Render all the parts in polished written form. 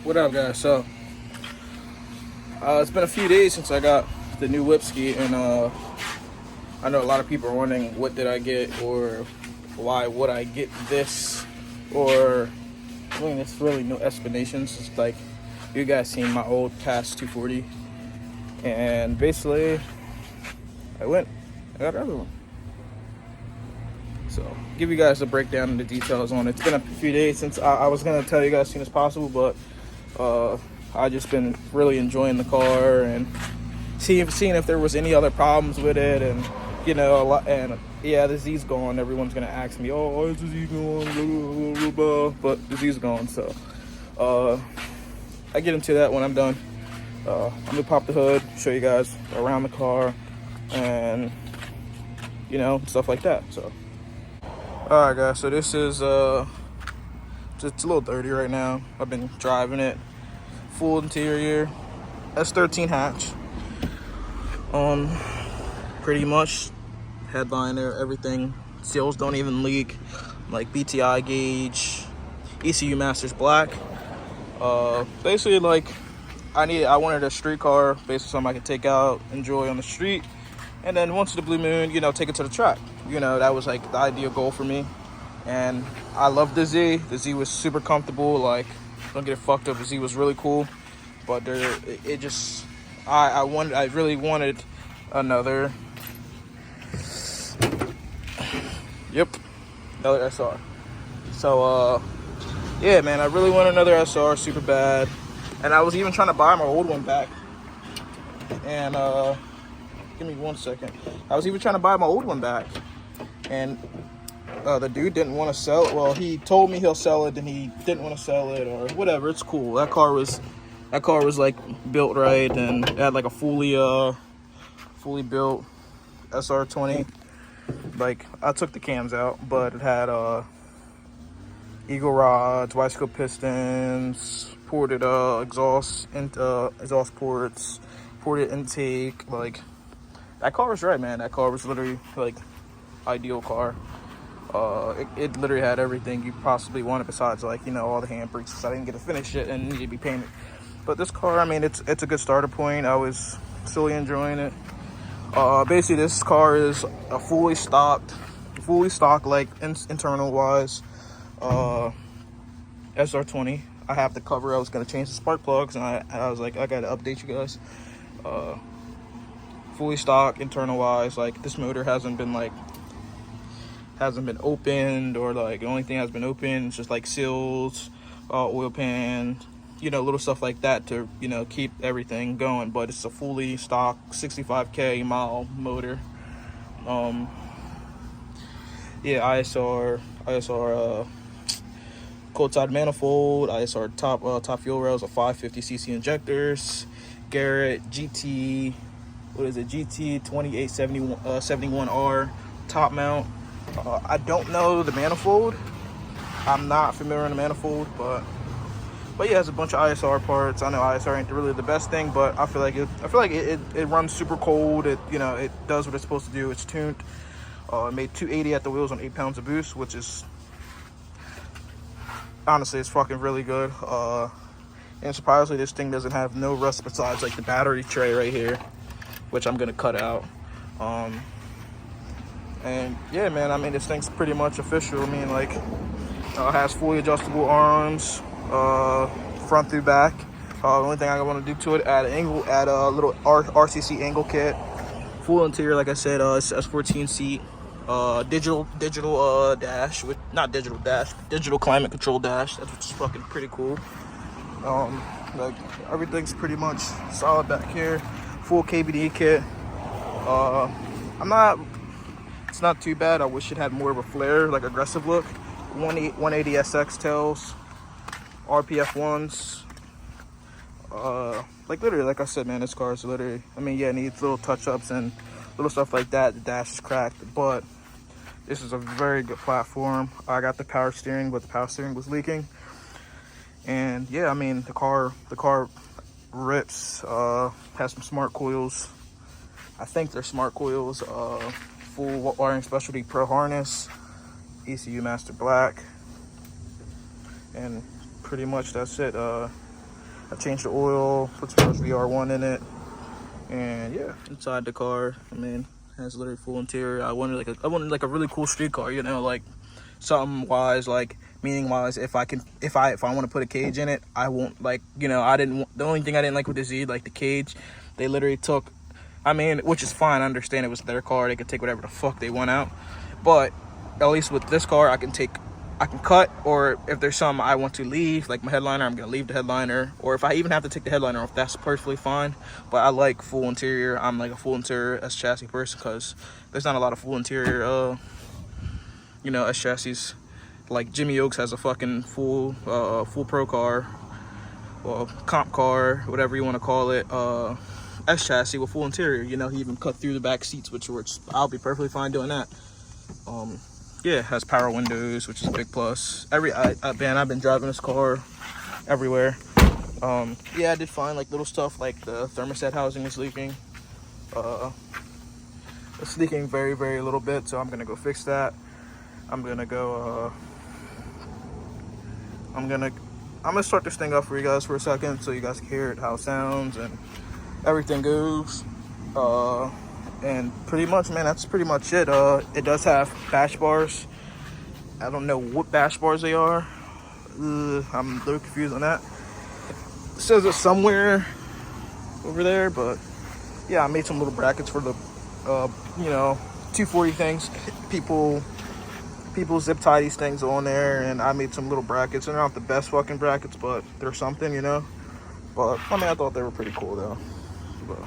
What up, guys? So, it's been a few days since I got the new whipski, and I know a lot of people are wondering what did I get, or why would I get this, or I mean, it's really no explanations. It's like you guys seen my old past 240, and basically I got another one. So, give you guys a breakdown of the details on it. It's been a few days since I was gonna tell you guys as soon as possible, but I just been really enjoying the car and seeing if there was any other problems with it, and you know, a lot. And yeah, the Z's gone. Everyone's gonna ask me, "Oh, why is the Z gone?" Blah, blah, blah, blah. But the Z's gone. So I get into that when I'm done. I'm gonna pop the hood, show you guys around the car, and you know, stuff like that. So. Alright guys, so this is it's a little dirty right now. I've been driving it. Full interior, S13 hatch. Pretty much headliner, everything. Seals don't even leak. Like BTI gauge, ECU Masters black. Basically, like I wanted a street car, basically something I could take out, enjoy on the street. And then once the blue moon, you know, take it to the track. You know, that was like the ideal goal for me. And I love the Z. The Z was super comfortable. Like, don't get it fucked up. The Z was really cool. But I really wanted another. Another SR. So, yeah, man, I really want another SR super bad. And I was even trying to buy my old one back. And, give me 1 second. I was even trying to buy my old one back, and the dude didn't want to sell it. Well, he told me he'll sell it, and he didn't want to sell it, or whatever. It's cool. That car was like built right, and it had like a fully built SR20. Like, I took the cams out, but it had eagle rods, wide scope pistons, ported exhaust ports, ported intake. Like, that car was right, man. That car was literally like ideal car. It literally had everything you possibly wanted besides, like, you know, all the handbrakes. I didn't get to finish it and needed to be painted. But this car, I mean, it's a good starter point. I was still enjoying it. Basically, this car is a fully stock, like internal wise, SR20. I have the cover. I was gonna change the spark plugs, and I was like, I gotta update you guys. Fully stock, internal wise. Like, this motor hasn't been opened, or like the only thing that's been opened is just like seals, oil pan, you know, little stuff like that to, you know, keep everything going. But it's a fully stock 65k mile motor. Yeah, ISR cold side manifold, ISR top fuel rails, a 550cc injectors, Garrett GT. What is it? GT 2871R top mount. I don't know the manifold. I'm not familiar with the manifold, but yeah, it's a bunch of ISR parts. I know ISR ain't really the best thing, but I feel like it runs super cold. It, you know, it does what it's supposed to do. It's tuned. It made 280 at the wheels on 8 pounds of boost, which is honestly, it's fucking really good. And surprisingly, this thing doesn't have no rust besides like the battery tray right here, which I'm gonna cut out. And yeah, man, I mean, this thing's pretty much official. I mean, like, it has fully adjustable arms, front through back. The only thing I want to do to it, add a little RCC angle kit. Full interior, like I said, it's S14 seat, digital dash, with not digital dash, digital climate control dash. That's what's fucking pretty cool. Like, everything's pretty much solid back here. Full KBD kit. It's not too bad. I wish it had more of a flare, like aggressive look. 180 SX tails, RPF ones. Like, literally, like I said, man, this car is literally, I mean, yeah, it needs little touch-ups and little stuff like that. The dash is cracked, but this is a very good platform. I got the power steering, but the power steering was leaking. And yeah, I mean, the car rips. Has some smart coils. I think they're smart coils. Full wiring specialty pro harness, ECU Master Black, and pretty much that's it. I changed the oil, put some VR1 in it, and yeah. Inside the car, I mean, it has literally full interior. I wanted like a really cool street car, you know, like something wise, like meaning wise. If I want to put a cage in it, I won't, like, you know, the only thing I didn't like with the Z, like the cage, they literally took, I mean, which is fine. I understand it was their car. They could take whatever the fuck they want out. But at least with this car, I can cut, or if there's some I want to leave, like my headliner, I'm going to leave the headliner. Or if I even have to take the headliner off, that's perfectly fine. But I like full interior. I'm like a full interior S chassis person because there's not a lot of full interior, you know, S chassis. Like Jimmy Oaks has a fucking full pro car, or comp car, whatever you want to call it, S chassis with full interior. You know, he even cut through the back seats, which I'll be perfectly fine doing that. Yeah, it has power windows, which is a big plus. Man, I've been driving this car everywhere. Yeah, I did find like little stuff, like the thermostat housing is leaking. It's leaking very, very little bit, so I'm gonna go fix that. I'm gonna start this thing up for you guys for a second, so you guys can hear it, how it sounds and everything goes. And pretty much, man, that's pretty much it. It does have bash bars. I don't know what bash bars they are. I'm a little confused on that. It says it somewhere over there, but yeah, I made some little brackets for the, you know, 240 things. People zip tie these things on there, and I made some little brackets. They're not the best fucking brackets, but they're something, you know. But I mean, I thought they were pretty cool though. But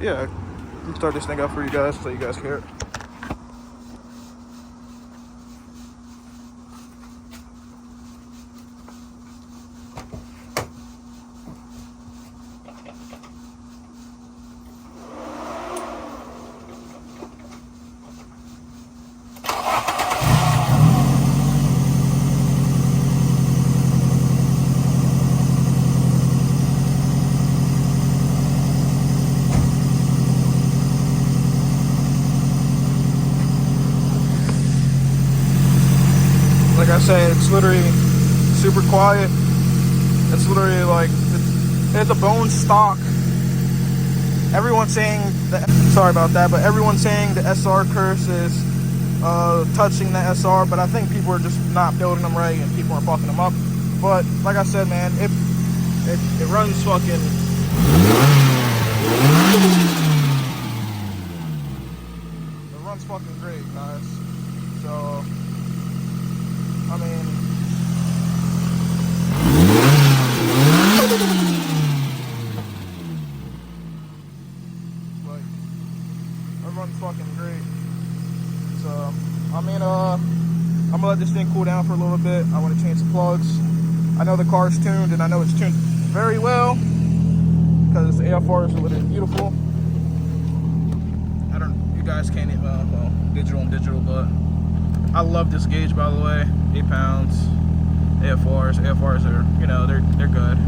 yeah, let me start this thing up for you guys so you guys can hear it. Like I say, it's literally super quiet. It's literally like, it's a bone stock. Everyone's saying sorry about that, but everyone's saying the SR curse is touching the SR, but I think people are just not building them right and people are fucking them up. But like I said, man, it runs fucking, it runs fucking great, guys. So I mean, like, it runs fucking great. So, I mean, I'm gonna let this thing cool down for a little bit. I want to change the plugs. I know the car's tuned, and I know it's tuned very well because the AFR is literally beautiful. You guys can't even, well, digital, but I love this gauge, by the way. 8 pounds. AFRs are, you know, they're good.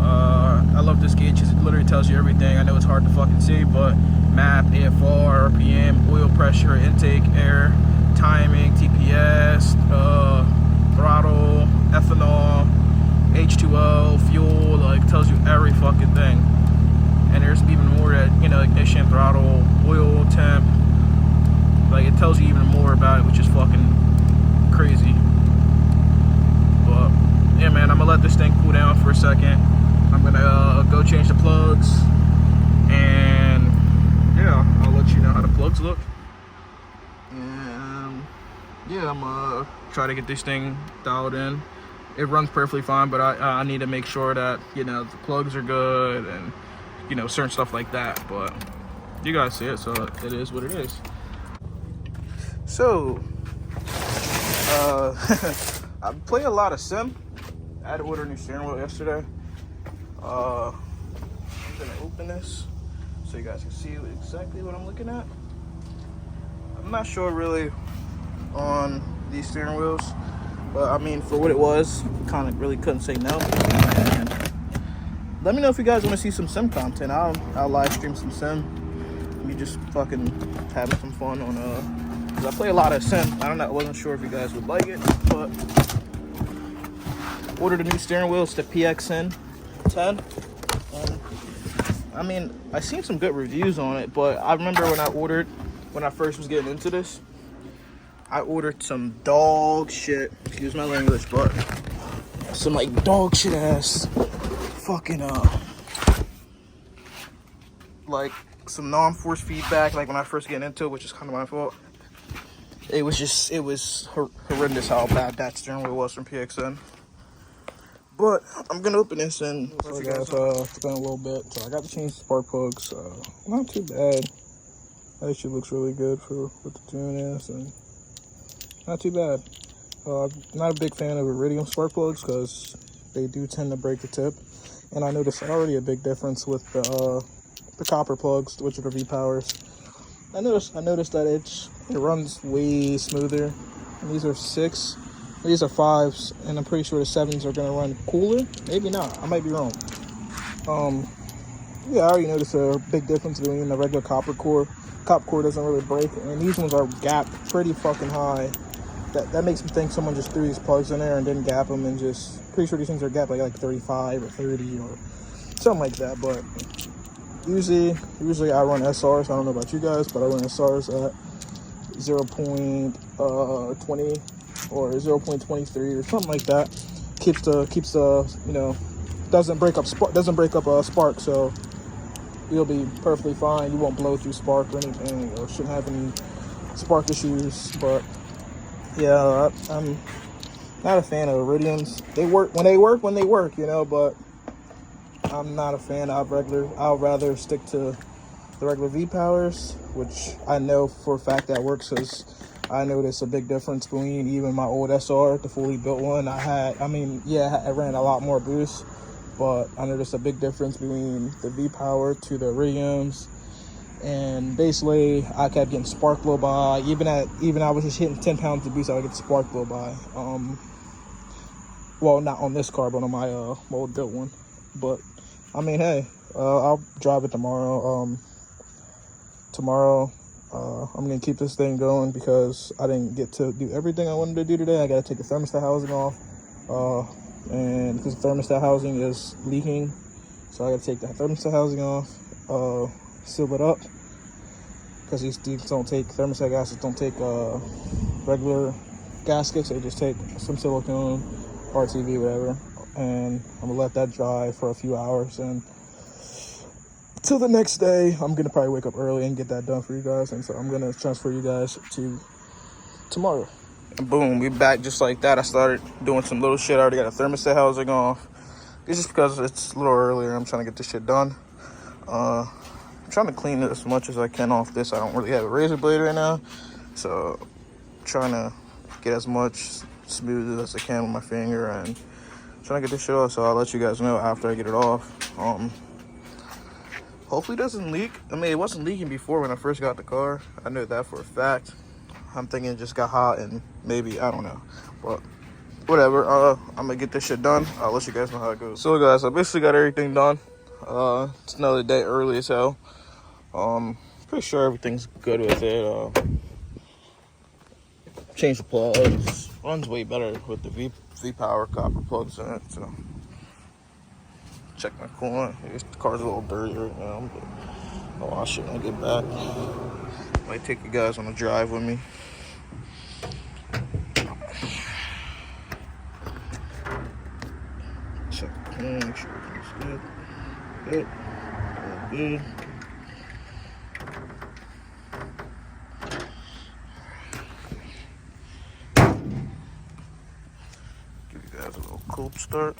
I love this gauge because it literally tells you everything. I know it's hard to fucking see, but map, AFR, RPM, oil pressure, intake, air, timing, TPS, throttle, ethanol, H2O, fuel, like, tells you every fucking thing. And there's even more that, you know, ignition, throttle, oil, temp. Like, it tells you even more about it, which is fucking crazy. But yeah, man, I'm gonna let this thing cool down for a second. I'm gonna go change the plugs, and yeah, I'll let you know how the plugs look. And yeah, I'm gonna try to get this thing dialed in. It runs perfectly fine, but I need to make sure that, you know, the plugs are good and, you know, certain stuff like that. But you guys see it, so it is what it is. So I play a lot of sim. I had to order a new steering wheel yesterday. I'm gonna open this so you guys can see exactly what I'm looking at. I'm not sure really on these steering wheels, but I mean, for what it was, kind of really couldn't say no. And let me know if you guys want to see some sim content. I'll live stream some sim. Me just fucking having some fun on 'cause I play a lot of sim. I wasn't sure if you guys would like it, but ordered a new steering wheel. It's the PXN 10. I mean, I seen some good reviews on it, but I remember when I first was getting into this, I ordered some dog shit, excuse my language, but some like dog shit ass fucking like some non-force feedback, like when I first get into it, which is kind of my fault. It was horrendous how bad that steering wheel was from PXN. But I'm gonna open this and so guys, it's been a little bit. So I got to change the spark plugs. Not too bad. That shit looks really good for what the tune is, and not too bad. I'm not a big fan of iridium spark plugs because they do tend to break the tip, and I noticed already a big difference with the copper plugs, which are the V-Powers. I noticed that it runs way smoother. And these are 6. These are 5s, and I'm pretty sure the 7s are gonna run cooler. Maybe not. I might be wrong. Yeah, I already noticed a big difference between the regular copper core. Copper core doesn't really break, and these ones are gapped pretty fucking high. That makes me think someone just threw these plugs in there and didn't gap them, and just pretty sure these things are gapped like 35 or 30 or something like that. But usually I run SRs. I don't know about you guys, but I run SRs at 0.20 or 0.23 or something like that. Keeps the you know, doesn't break up a spark, so you'll be perfectly fine. You won't blow through spark or anything, or shouldn't have any spark issues. But yeah, I'm not a fan of iridiums. They work when they work, you know, but I'm not a fan. I'd rather stick to the regular V-Powers, which I know for a fact that works, because I noticed a big difference between even my old SR, the fully built one. I ran a lot more boost, but I noticed a big difference between the V-Power to the iridiums. And basically, I kept getting spark blow by. Even I was just hitting 10 pounds of boost, I would get spark blow by. Well, not on this car, but on my old built one. But I mean, hey, I'll drive it tomorrow. I'm gonna keep this thing going because I didn't get to do everything I wanted to do today. I gotta take the thermostat housing off, and because the thermostat housing is leaking, so I gotta take the thermostat housing off, seal it up, because these thermostat gaskets don't take regular gaskets. They just take some silicone, RTV, whatever, and I'm gonna let that dry for a few hours, and till the next day, I'm gonna probably wake up early and get that done for you guys. And so I'm gonna transfer you guys to tomorrow. And boom, we back just like that. I started doing some little shit. I already got a thermostat housing off. It's just because it's a little earlier. I'm trying to get this shit done. I'm trying to clean it as much as I can off this. I don't really have a razor blade right now, so I'm trying to get as much smooth as I can with my finger and trying to get this shit off. So I'll let you guys know after I get it off. Hopefully it doesn't leak. I mean, it wasn't leaking before when I first got the car. I know that for a fact. I'm thinking it just got hot and maybe, I don't know. But whatever, I'm gonna get this shit done. I'll let you guys know how it goes. So guys, I basically got everything done. It's another day early as hell. Pretty sure everything's good with it. Change the plugs. Runs way better with the V-Power copper plugs in it, so. Check my coolant. The car's a little dirty right now, but I'll wash it when I get back. Might take you guys on a drive with me. Check the coolant, make sure everything's good. Good. All good. Give you guys a little cold start.